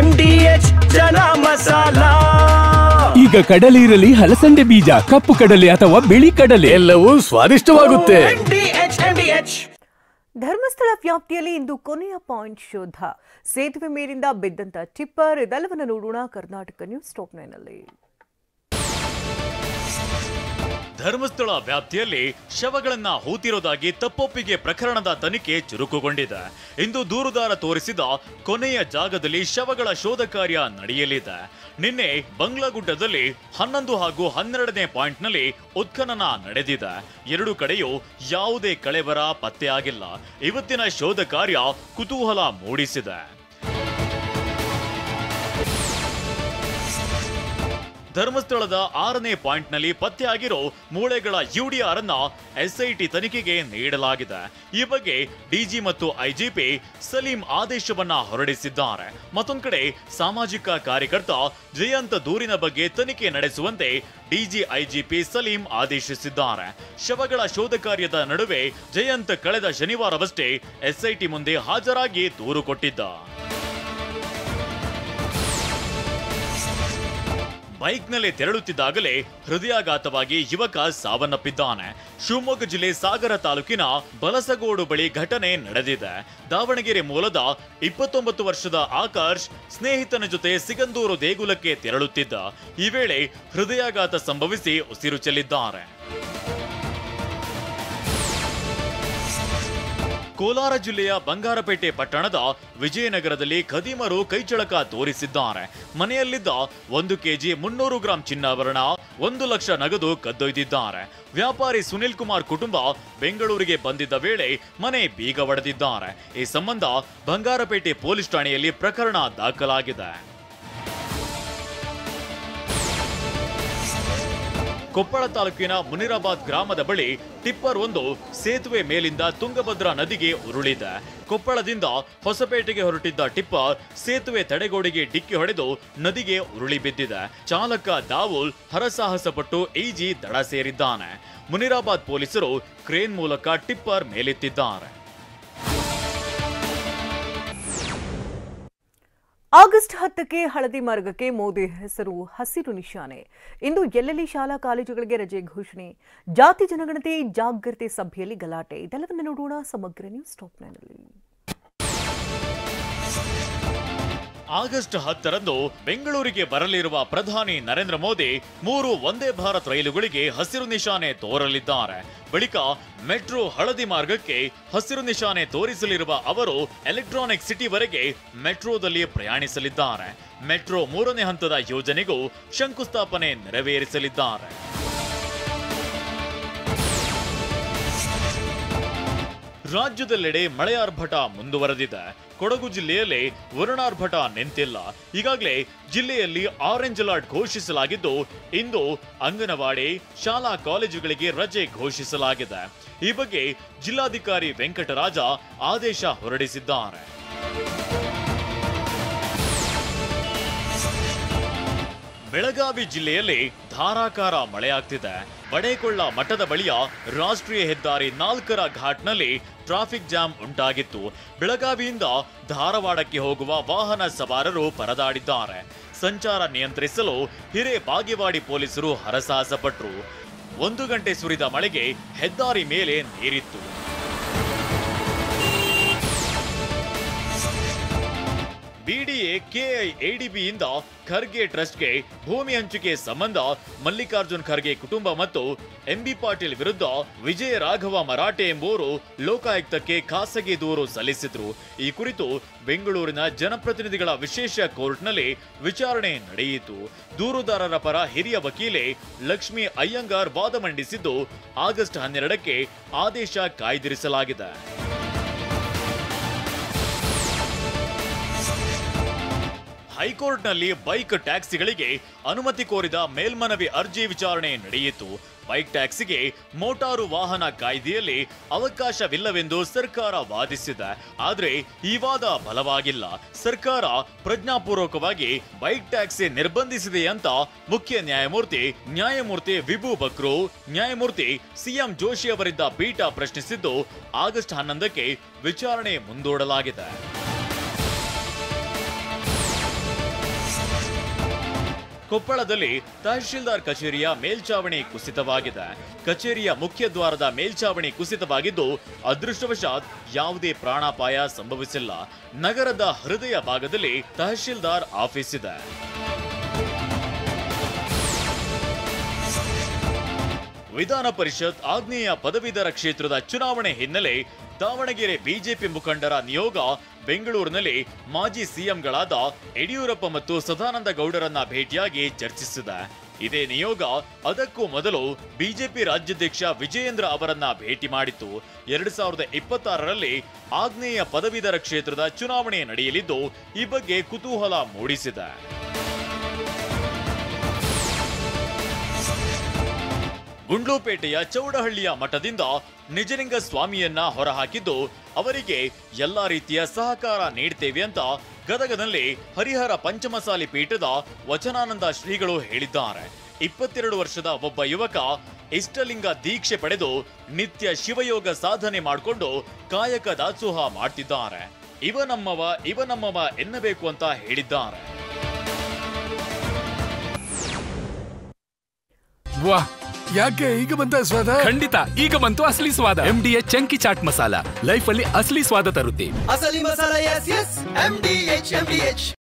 MDH ಜನ ಮಸಾಲಾ. ಈಗ ಕಡಲೆ ಇರಲಿ, ಹಲಸಂದೆ ಬೀಜ, ಕಪ್ಪು ಕಡಲೆ ಅಥವಾ ಬಿಳಿ ಕಡಲೆ, ಎಲ್ಲವೂ ಸ್ವಾದಿಷ್ಟವಾಗುತ್ತೆ. ಧರ್ಮಸ್ಥಳ ವ್ಯಾಪ್ತಿಯಲ್ಲಿ ಇಂದು ಕೊನೆಯ ಪಾಯಿಂಟ್ ಶೋಧ. ಸೇತುವೆ ಮೇಲಿಂದ ಬಿದ್ದಂತ ಟಿಪ್ಪರ್, ಇದೆಲ್ಲವನ್ನು ನೋಡೋಣ ಕರ್ನಾಟಕ ನ್ಯೂಸ್ ಟಾಪ್ 9 ನಲ್ಲಿ. ಧರ್ಮಸ್ಥಳ ವ್ಯಾಪ್ತಿಯಲ್ಲಿ ಶವಗಳನ್ನ ಹೂತಿರೋದಾಗಿ ತಪ್ಪೊಪ್ಪಿಗೆ ಪ್ರಕರಣದ ತನಿಖೆ ಚುರುಕುಗೊಂಡಿದೆ. ಇಂದು ದೂರುದಾರ ತೋರಿಸಿದ ಕೊನೆಯ ಜಾಗದಲ್ಲಿ ಶವಗಳ ಶೋಧ ಕಾರ್ಯ ನಡೆಯಲಿದೆ. ನಿನ್ನೆ ಬಂಗ್ಲಾಗುಡ್ಡದಲ್ಲಿ 11 ಹಾಗೂ 12ನೇ ಪಾಯಿಂಟ್ನಲ್ಲಿ ಉತ್ಖನನ ನಡೆದಿದೆ. ಎರಡು ಕಡೆಯೂ ಯಾವುದೇ ಕಳೆಬರ ಪತ್ತೆಯಾಗಿಲ್ಲ. ಇವತ್ತಿನ ಶೋಧ ಕಾರ್ಯ ಕುತೂಹಲ ಮೂಡಿಸಿದೆ. ಧರ್ಮಸ್ಥಳದ 6ನೇ ಪಾಯಿಂಟ್ನಲ್ಲಿ ಪತ್ತೆಯಾಗಿರೋ ಮೂಳೆಗಳ ಯುಡಿಆರ್ ಅನ್ನ ಎಸ್ಐಟಿ ತನಿಖೆಗೆ ನೀಡಲಾಗಿದೆ. ಈ ಬಗ್ಗೆ ಡಿಜಿ ಮತ್ತು ಐಜಿಪಿ ಸಲೀಂ ಆದೇಶವನ್ನ ಹೊರಡಿಸಿದ್ದಾರೆ. ಮತ್ತೊಂದು ಕಡೆ ಸಾಮಾಜಿಕ ಕಾರ್ಯಕರ್ತ ಜಯಂತ್ ದೂರಿನ ಬಗ್ಗೆ ತನಿಖೆ ನಡೆಸುವಂತೆ ಡಿಜಿ ಐಜಿಪಿ ಸಲೀಂ ಆದೇಶಿಸಿದ್ದಾರೆ. ಶವಗಳ ಶೋಧ ಕಾರ್ಯದ ನಡುವೆ ಜಯಂತ್ ಕಳೆದ ಶನಿವಾರವಷ್ಟೇ ಎಸ್ಐಟಿ ಮುಂದೆ ಹಾಜರಾಗಿ ದೂರು ಕೊಟ್ಟಿದ್ದ. ಬೈಕ್ನಲ್ಲಿ ತೆರಳುತ್ತಿದ್ದಾಗಲೇ ಹೃದಯಾಘಾತವಾಗಿ ಯುವಕ ಸಾವನ್ನಪ್ಪಿದ್ದಾನೆ. ಶಿವಮೊಗ್ಗ ಜಿಲ್ಲೆ ಸಾಗರ ತಾಲೂಕಿನ ಬಲಸಗೋಡು ಬಳಿ ಘಟನೆ ನಡೆದಿದೆ. ದಾವಣಗೆರೆ ಮೂಲದ 29 ವರ್ಷದ ಆಕಾಶ್ ಸ್ನೇಹಿತನ ಜೊತೆ ಸಿಗಂದೂರು ದೇಗುಲಕ್ಕೆ ತೆರಳುತ್ತಿದ್ದ. ಈ ವೇಳೆ ಹೃದಯಾಘಾತ ಸಂಭವಿಸಿ ಉಸಿರು ಚೆಲ್ಲಿದ್ದಾರೆ. ಕೋಲಾರ ಜಿಲ್ಲೆಯ ಬಂಗಾರಪೇಟೆ ಪಟ್ಟಣದ ವಿಜಯನಗರದಲ್ಲಿ ಖದೀಮರು ಕೈಚಳಕ ತೋರಿಸಿದ್ದಾರೆ. ಮನೆಯಲ್ಲಿದ್ದ 1 ಕೆಜಿ 300 ಗ್ರಾಂ ಚಿನ್ನಾಭರಣ, 1 ಲಕ್ಷ ನಗದು ಕದ್ದೊಯ್ದಿದ್ದಾರೆ. ವ್ಯಾಪಾರಿ ಸುನಿಲ್ ಕುಮಾರ್ ಕುಟುಂಬ ಬೆಂಗಳೂರಿಗೆ ಬಂದಿದ್ದ ವೇಳೆ ಮನೆ ಬೀಗ ಒಡೆದಿದ್ದಾರೆ. ಈ ಸಂಬಂಧ ಬಂಗಾರಪೇಟೆ ಪೊಲೀಸ್ ಠಾಣೆಯಲ್ಲಿ ಪ್ರಕರಣ ದಾಖಲಾಗಿದೆ. ಕೊಪ್ಪಳ ತಾಲೂಕಿನ ಮುನಿರಾಬಾದ್ ಗ್ರಾಮದ ಬಳಿ ಟಿಪ್ಪರ್ ಒಂದು ಸೇತುವೆ ಮೇಲಿಂದ ತುಂಗಭದ್ರಾ ನದಿಗೆ ಉರುಳಿದೆ. ಕೊಪ್ಪಳದಿಂದ ಹೊಸಪೇಟೆಗೆ ಹೊರಟಿದ್ದ ಟಿಪ್ಪರ್ ಸೇತುವೆ ತಡೆಗೋಡೆಗೆ ಡಿಕ್ಕಿ ಹೊಡೆದು ನದಿಗೆ ಉರುಳಿ ಬಿದ್ದಿದೆ. ಚಾಲಕ ದಾವೂಲ್ ಹರಸಾಹಸ ಪಟ್ಟು ಈಜಿ ದಡ ಸೇರಿದ್ದಾನೆ. ಮುನಿರಾಬಾದ್ ಪೊಲೀಸರು ಕ್ರೇನ್ ಮೂಲಕ ಟಿಪ್ಪರ್ ಮೇಲೆತ್ತಿದ್ದಾರೆ. ಆಗಸ್ಟ್ 10ಕ್ಕೆ ಹಳದಿ ಮಾರ್ಗಕ್ಕೆ ಮೋದಿ ಹೆಸರು ಹಸಿರು ನಿಶಾನೆ. ಇಂದು ಎಲ್ಲೆಲ್ಲಿ ಶಾಲಾ ಕಾಲೇಜುಗಳಿಗೆ ರಜೆ ಘೋಷಣೆ, ಜಾತಿ ಜನಗಣತಿ ಜಾಗೃತಿ ಸಭೆಯಲ್ಲಿ ಗಲಾಟೆ, ಇದೆಲ್ಲವನ್ನು ನೋಡೋಣ ಸಮಗ್ರ ನ್ಯೂಸ್ ಟಾಪ್ 9 ನಲ್ಲಿ. ಆಗಸ್ಟ್ 10ರಂದು ಬೆಂಗಳೂರಿಗೆ ಬರಲಿರುವ ಪ್ರಧಾನಿ ನರೇಂದ್ರ ಮೋದಿ 3 ವಂದೇ ಭಾರತ್ ರೈಲುಗಳಿಗೆ ಹಸಿರು ನಿಶಾನೆ ತೋರಲಿದ್ದಾರೆ. ಬಳಿಕ ಮೆಟ್ರೋ ಹಳದಿ ಮಾರ್ಗಕ್ಕೆ ಹಸಿರು ನಿಶಾನೆ ತೋರಿಸಲಿರುವ ಅವರು ಎಲೆಕ್ಟ್ರಾನಿಕ್ ಸಿಟಿವರೆಗೆ ಮೆಟ್ರೋದಲ್ಲಿ ಪ್ರಯಾಣಿಸಲಿದ್ದಾರೆ. ಮೆಟ್ರೋ 3ನೇ ಹಂತದ ಯೋಜನೆಗೂ ಶಂಕುಸ್ಥಾಪನೆ ನೆರವೇರಿಸಲಿದ್ದಾರೆ. ರಾಜ್ಯದೆಲ್ಲೆಡೆ ಮಳೆಯಾರ್ಭಟ ಮುಂದುವರೆದಿದೆ. ಕೊಡಗು ಜಿಲ್ಲೆಯಲ್ಲಿ ವರುಣಾರ್ಭಟ ನಿಂತಿಲ್ಲ. ಈಗಾಗಲೇ ಜಿಲ್ಲೆಯಲ್ಲಿ ಆರೆಂಜ್ ಅಲರ್ಟ್ ಘೋಷಿಸಲಾಗಿದ್ದು, ಇಂದು ಅಂಗನವಾಡಿ, ಶಾಲಾ ಕಾಲೇಜುಗಳಿಗೆ ರಜೆ ಘೋಷಿಸಲಾಗಿದೆ. ಈ ಬಗ್ಗೆ ಜಿಲ್ಲಾಧಿಕಾರಿ ವೆಂಕಟರಾಜ ಆದೇಶ ಹೊರಡಿಸಿದ್ದಾರೆ. ಬೆಳಗಾವಿ ಜಿಲ್ಲೆಯಲ್ಲಿ ಧಾರಾಕಾರ ಮಳೆಯಾಗ್ತಿದೆ. ಬಡೇಕೊಳ್ಳ ಮಠದ ಬಳಿಯ ರಾಷ್ಟ್ರೀಯ ಹೆದ್ದಾರಿ 4ರ ಘಾಟ್ನಲ್ಲಿ ಟ್ರಾಫಿಕ್ ಜಾಮ್ ಉಂಟಾಗಿತ್ತು. ಬೆಳಗಾವಿಯಿಂದ ಧಾರವಾಡಕ್ಕೆ ಹೋಗುವ ವಾಹನ ಸವಾರರು ಪರದಾಡಿದ್ದಾರೆ. ಸಂಚಾರ ನಿಯಂತ್ರಿಸಲು ಹಿರೇಬಾಗೇವಾಡಿ ಪೊಲೀಸರು ಹರಸಾಹಸ ಪಟ್ಟರು. 1 ಗಂಟೆ ಸುರಿದ ಮಳೆಗೆ ಹೆದ್ದಾರಿ ಮೇಲೆ ನೀರಿತ್ತು. ಬಿಡಿಎ ಕೆಐಎಡಿಬಿಯಿಂದ ಖರ್ಗೆ ಟ್ರಸ್ಟ್ಗೆ ಭೂಮಿ ಹಂಚಿಕೆ ಸಂಬಂಧ ಮಲ್ಲಿಕಾರ್ಜುನ್ ಖರ್ಗೆ ಕುಟುಂಬ ಮತ್ತು ಎಂಬಿ ಪಾಟೀಲ್ ವಿರುದ್ಧ ವಿಜಯ ರಾಘವ ಮರಾಠೆ ಎಂಬುವರು ಲೋಕಾಯುಕ್ತಕ್ಕೆ ಖಾಸಗಿ ದೂರು ಸಲ್ಲಿಸಿದ್ರು. ಈ ಕುರಿತು ಬೆಂಗಳೂರಿನ ಜನಪ್ರತಿನಿಧಿಗಳ ವಿಶೇಷ ಕೋರ್ಟ್ನಲ್ಲಿ ವಿಚಾರಣೆ ನಡೆಯಿತು. ದೂರುದಾರರ ಪರ ಹಿರಿಯ ವಕೀಲೆ ಲಕ್ಷ್ಮಿ ಅಯ್ಯಂಗಾರ್ ವಾದ ಮಂಡಿಸಿದ್ದು, ಆಗಸ್ಟ್ 12ಕ್ಕೆ ಆದೇಶ ಕಾಯ್ದಿರಿಸಲಾಗಿದೆ. ಹೈಕೋರ್ಟ್ನಲ್ಲಿ ಬೈಕ್ ಟ್ಯಾಕ್ಸಿಗಳಿಗೆ ಅನುಮತಿ ಕೋರಿದ ಮೇಲ್ಮನವಿ ಅರ್ಜಿ ವಿಚಾರಣೆ ನಡೆಯಿತು. ಬೈಕ್ ಟ್ಯಾಕ್ಸಿಗೆ ಮೋಟಾರು ವಾಹನ ಕಾಯ್ದೆಯಲ್ಲಿ ಅವಕಾಶವಿಲ್ಲವೆಂದು ಸರ್ಕಾರ ವಾದಿಸಿದೆ. ಆದರೆ ಈ ವಾದ ಬಲವಾಗಿಲ್ಲ. ಸರ್ಕಾರ ಪ್ರಜ್ಞಾಪೂರ್ವಕವಾಗಿ ಬೈಕ್ ಟ್ಯಾಕ್ಸಿ ನಿರ್ಬಂಧಿಸಿದೆ ಅಂತ ಮುಖ್ಯ ನ್ಯಾಯಮೂರ್ತಿ ವಿಭು ಬಕ್ರು, ನ್ಯಾಯಮೂರ್ತಿ ಸಿಎಂ ಜೋಶಿ ಅವರಿದ್ದ ಪೀಠ ಪ್ರಶ್ನಿಸಿದ್ದು, ಆಗಸ್ಟ್ 11ಕ್ಕೆ ವಿಚಾರಣೆ ಮುಂದೂಡಲಾಗಿದೆ. ಕೊಪ್ಪಳದಲ್ಲಿ ತಹಶೀಲ್ದಾರ್ ಕಚೇರಿಯ ಮೇಲ್ಚಾವಣಿ ಕುಸಿತವಾಗಿದೆ. ಕಚೇರಿಯ ಮುಖ್ಯ ದ್ವಾರದ ಮೇಲ್ಚಾವಣಿ ಕುಸಿತವಾಗಿದ್ದು ಅದೃಷ್ಟವಶಾತ್ ಯಾವುದೇ ಪ್ರಾಣಾಪಾಯ ಸಂಭವಿಸಿಲ್ಲ. ನಗರದ ಹೃದಯ ಭಾಗದಲ್ಲಿ ತಹಶೀಲ್ದಾರ್ ಆಫೀಸ್ ಇದೆ. ವಿಧಾನ ಪರಿಷತ್ ಆಗ್ನೇಯ ಪದವೀಧರ ಕ್ಷೇತ್ರದ ಚುನಾವಣೆ ಹಿನ್ನೆಲೆ ದಾವಣಗೆರೆ ಬಿಜೆಪಿ ಮುಖಂಡರ ನಿಯೋಗ ಬೆಂಗಳೂರಿನಲ್ಲಿ ಮಾಜಿ ಸಿಎಂಗಳಾದ ಯಡಿಯೂರಪ್ಪ ಮತ್ತು ಸದಾನಂದ ಗೌಡರನ್ನ ಭೇಟಿಯಾಗಿ ಚರ್ಚಿಸಿದೆ. ಇದೇ ನಿಯೋಗ ಅದಕ್ಕೂ ಮೊದಲು ಬಿಜೆಪಿ ರಾಜ್ಯಾಧ್ಯಕ್ಷ ವಿಜಯೇಂದ್ರ ಅವರನ್ನ ಭೇಟಿ ಮಾಡಿತ್ತು. 2026ರಲ್ಲಿ ಆಗ್ನೇಯ ಪದವೀಧರ ಕ್ಷೇತ್ರದ ಚುನಾವಣೆ ನಡೆಯಲಿದ್ದು ಈ ಬಗ್ಗೆ ಕುತೂಹಲ ಮೂಡಿಸಿದೆ. ಗುಂಡ್ಲುಪೇಟೆಯ ಚೌಡಹಳ್ಳಿಯ ಮಠದಿಂದ ನಿಜಲಿಂಗ ಸ್ವಾಮಿಯನ್ನ ಹೊರಹಾಕಿದ್ದು ಅವರಿಗೆ ಎಲ್ಲಾ ರೀತಿಯ ಸಹಕಾರ ನೀಡ್ತೇವೆ ಅಂತ ಗದಗನಲ್ಲಿ ಹರಿಹರ ಪಂಚಮಸಾಲಿ ಪೀಠದ ವಚನಾನಂದ ಶ್ರೀಗಳು ಹೇಳಿದ್ದಾರೆ. 22 ವರ್ಷದ ಒಬ್ಬ ಯುವಕ ಇಷ್ಟಲಿಂಗ ದೀಕ್ಷೆ ಪಡೆದು ನಿತ್ಯ ಶಿವಯೋಗ ಸಾಧನೆ ಮಾಡಿಕೊಂಡು ಕಾಯಕ ದಾಸೋಹ ಮಾಡ್ತಿದ್ದಾರೆ. ಇವ ನಮ್ಮವ ಎನ್ನಬೇಕು ಅಂತ ಹೇಳಿದ್ದಾರೆ. ವಾಹ್, ಯಾಕೆ ಈಗ ಬಂತ ಸ್ವಾದ? ಖಂಡಿತ ಈಗ ಬಂತು ಅಸಲಿ ಸ್ವಾದ. MDH chunky chaat masala life ಅಲ್ಲಿ ಅಸಲಿ ಸ್ವಾದ ತರುತ್ತೆ. ಅಸಲಿ ಮಸಾಲ, ಎಸ್ ಎಸ್ MDH